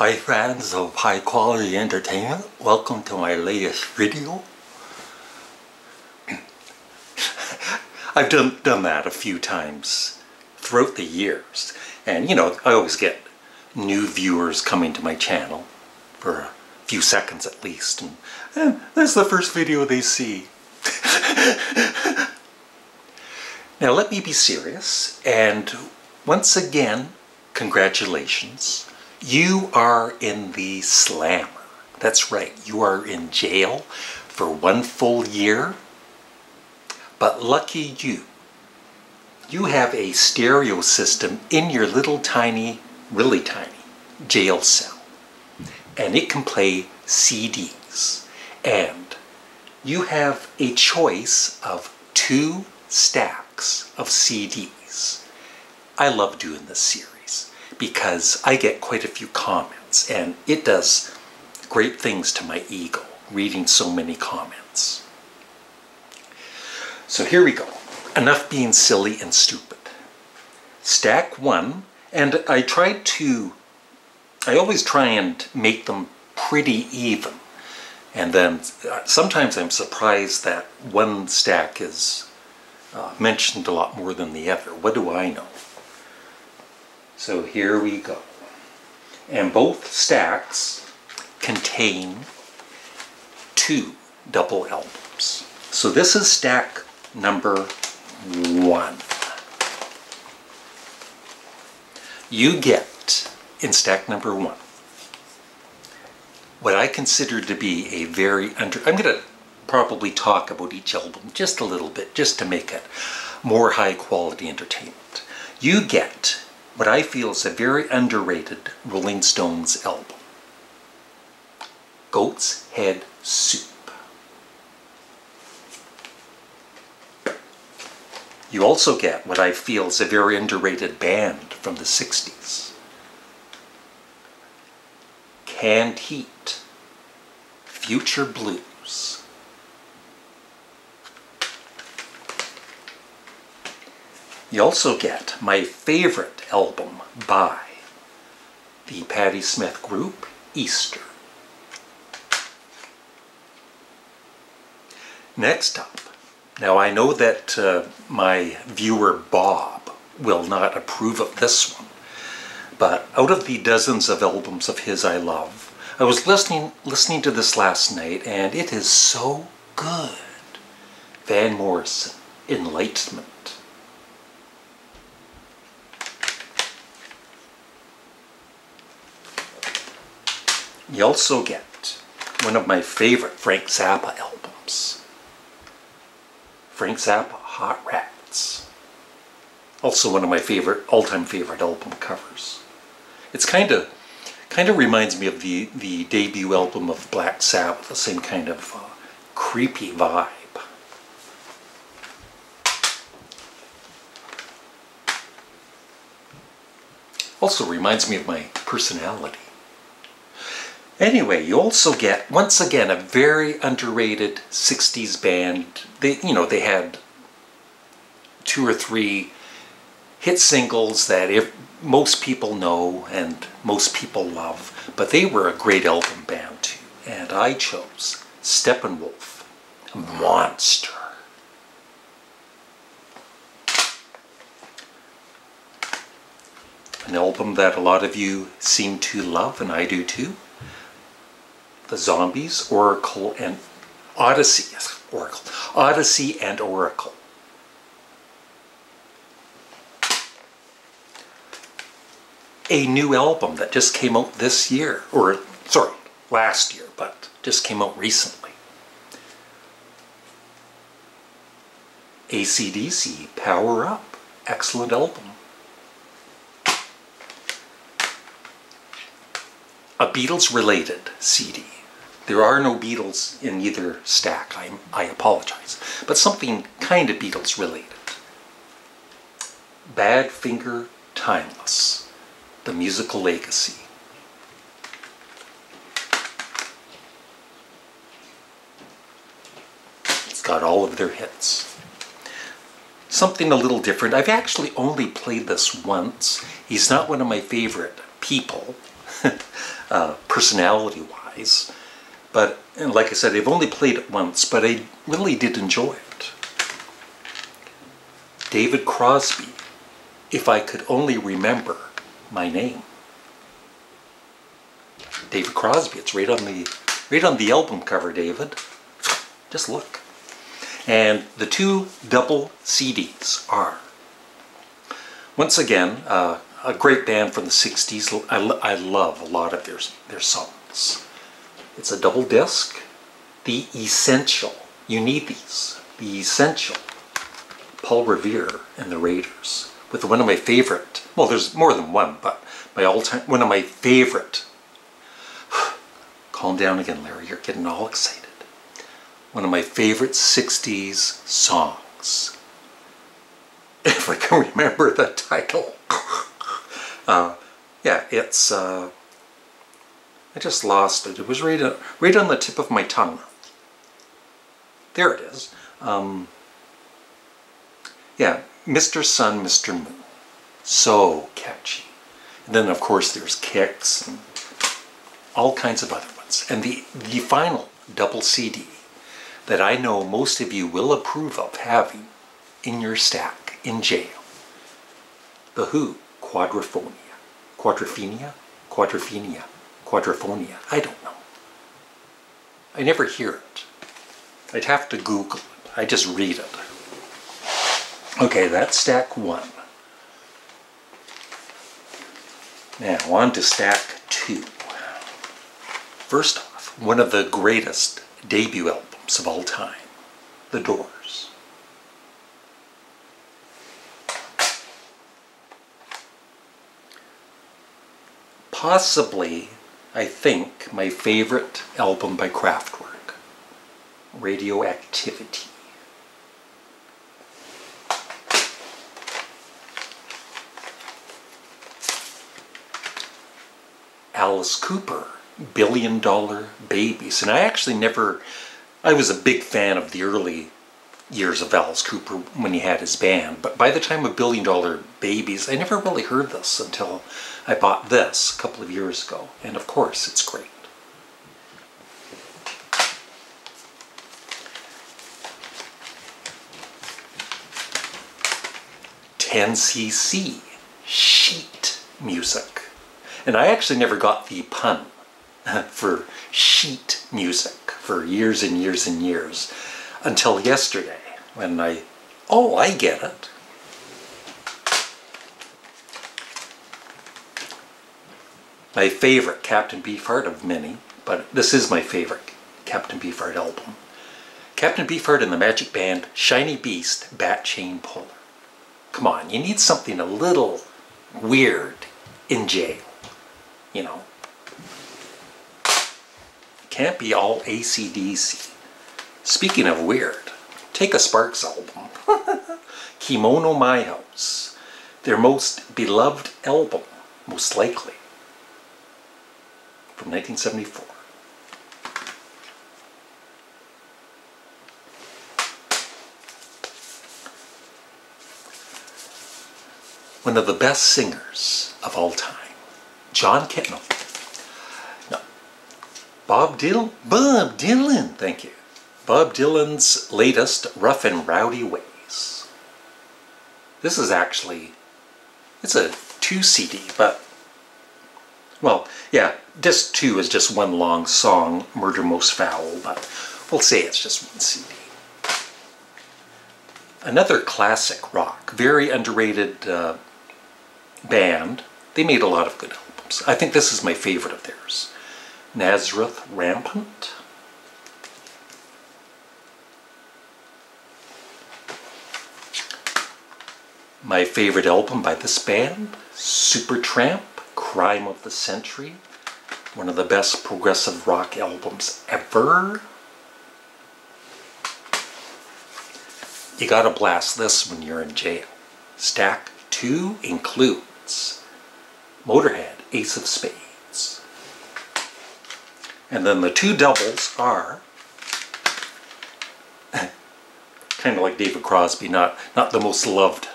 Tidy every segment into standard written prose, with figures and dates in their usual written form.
Hi fans of high quality entertainment, welcome to my latest video. I've done that a few times throughout the years, and you know, I always get new viewers coming to my channel for a few seconds at least, and that's the first video they see. Now let me be serious, and once again, congratulations. You are in the slammer. That's right, you are in jail for 1 full year. But lucky you, you have a stereo system in your little tiny, really tiny jail cell. And it can play CDs. And you have a choice of 2 stacks of CDs. I love doing this series because I get quite a few comments, and it does great things to my ego, reading so many comments. So here we go. Enough being silly and stupid. Stack 1, and I always try and make them pretty even. And then sometimes I'm surprised that one stack is mentioned a lot more than the other. What do I know? So here we go. And both stacks contain 2 double albums. So this is stack number 1. You get, in stack number 1, what I consider to be a very I'm going to probably talk about each album just a little bit, just to make it more high quality entertainment. You get what I feel is a very underrated Rolling Stones album, Goat's Head Soup. You also get what I feel is a very underrated band from the 60s, Canned Heat, Future Blues. You also get my favorite album by the Patti Smith group, Easter. Next up, now I know that my viewer Bob will not approve of this one, but out of the dozens of albums of his I love, I was listening to this last night, and it is so good. Van Morrison, Enlightenment. You also get one of my favorite Frank Zappa albums, Frank Zappa, Hot Rats. Also one of my all-time favorite album covers. It's kind of reminds me of the debut album of Black Sabbath, the same kind of creepy vibe. Also reminds me of my personality. Anyway, you also get, once again, a very underrated 60s band. They had 2 or 3 hit singles that most people know and most people love, but they were a great album band too. And I chose Steppenwolf, Monster. An album that a lot of you seem to love, and I do too. The Zombies, Oracle, and Odyssey. Yes, Oracle. Odyssey and Oracle. A new album that just came out this year, or sorry, last year, but just came out recently. AC/DC, Power Up. Excellent album. A Beatles-related CD. There are no Beatles in either stack, I apologize, but something kind of Beatles-related. Badfinger, Timeless, The Musical Legacy. It's got all of their hits. Something a little different. I've actually only played this once. He's not one of my favorite people. personality-wise. But and like I said, I've only played it once, but I really did enjoy it. David Crosby, If I Could Only Remember My Name. David Crosby, it's right on the album cover, David. Just look. And the two double CDs are, once again, a great band from the 60s. I love a lot of their songs. It's a double disc. The Essential. You need these. The Essential. Paul Revere and the Raiders. With one of my favorite, well, there's more than one, but my all-time, one of my favorite. Calm down again, Larry. You're getting all excited. One of my favorite 60s songs. If I can remember the title. Yeah, it's, I just lost it. It was right on the tip of my tongue. There it is. Yeah, Mr. Sun, Mr. Moon. So catchy. And then, of course, there's Kicks and all kinds of other ones. And the final double CD that I know most of you will approve of having in your stack in jail. The Who, Quadrophenia. Quadrophenia? Quadrophenia. Quadrophonia. I don't know. I never hear it. I'd have to Google it. I just read it. Okay, that's stack one. Now, on to stack two. First off, one of the greatest debut albums of all time, The Doors. Possibly, I think, my favorite album by Kraftwerk, Radioactivity. Alice Cooper, Billion Dollar Babies. And I actually I was a big fan of the early years of Alice Cooper when he had his band, but by the time of Billion Dollar Babies, I never really heard this until I bought this a couple of years ago. And of course, it's great. (10cc) sheet music. And I actually never got the pun for sheet music for years and years and years until yesterday when I get it. My favorite Captain Beefheart of many, but this is my favorite Captain Beefheart album. Captain Beefheart and the Magic Band, Shiny Beast, Bat Chain Puller. Come on, you need something a little weird in jail. You know, can't be all AC/DC. Speaking of weird, take a Sparks album, Kimono My House, their most beloved album, most likely, from 1974. One of the best singers of all time. John Kitten. No. Bob Dylan, thank you. Bob Dylan's latest Rough and Rowdy Ways. This is actually, it's a 2 CD, but, well, yeah, disc 2 is just one long song, Murder Most Foul, but we'll say it's just one CD. Another classic rock, very underrated band. They made a lot of good albums. I think this is my favorite of theirs. Nazareth Rampant. My favorite album by this band, Supertramp, Crime of the Century. One of the best progressive rock albums ever. You gotta blast this when you're in jail. Stack 2 includes Motorhead, Ace of Spades. And then the two doubles are kind of like David Crosby, not the most loved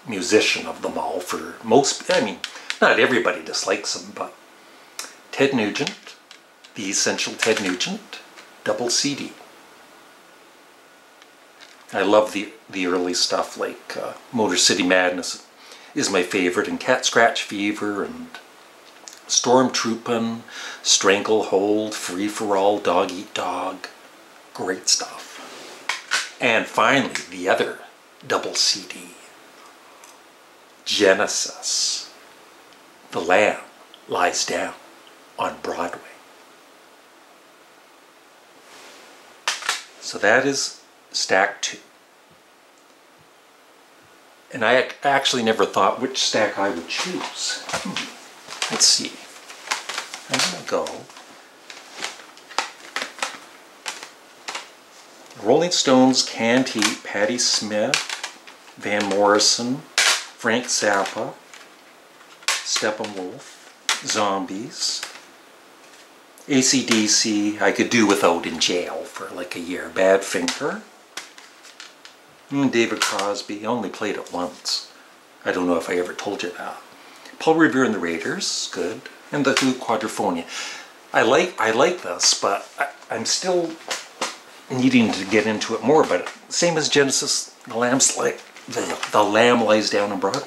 musician of them all for most, I mean, not everybody dislikes him, but Ted Nugent, The Essential Ted Nugent, double CD. I love the early stuff, like Motor City Madness is my favorite, and Cat Scratch Fever, and Stormtroopin', Stranglehold, Free for All, Dog Eat Dog. Great stuff. And finally, the other double CD, Genesis, The Lamb Lies Down on Broadway. So that is stack 2. And I actually never thought which stack I would choose. Let's see. I'm going to go Rolling Stones, Canned Heat, Patti Smith, Van Morrison, Frank Zappa, Steppenwolf, Zombies, AC/DC, I could do without in jail for like a year. Badfinger, David Crosby, I only played it once. I don't know if I ever told you that. Paul Revere and the Raiders, good. And the Who, Quadrophenia. I like this, but I'm still needing to get into it more. But same as Genesis, the Lamb Lies Down on Broadway.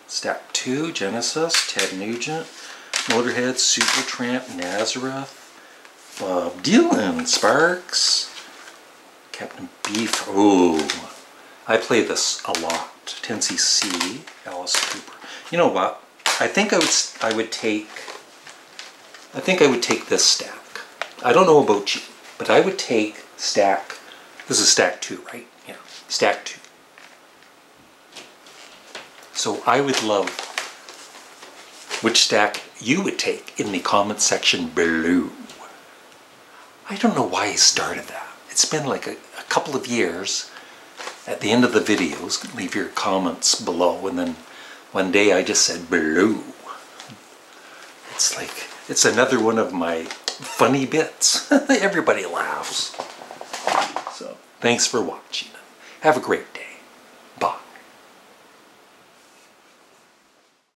Stack 2, Genesis, Ted Nugent, Motorhead, Supertramp, Nazareth, Bob Dylan, Sparks, Captain Beef. Ooh, I play this a lot. 10cc, Alice Cooper. You know what? I think I would take this stack. I don't know about you, but I would take stack. This is stack 2, right? Yeah, stack 2. So I would love which stack you would take in the comment section below. I don't know why I started that. It's been like a couple of years. At the end of the videos, leave your comments below, and then one day I just said below. It's like, it's another one of my funny bits. Everybody laughs. So, thanks for watching. Have a great day.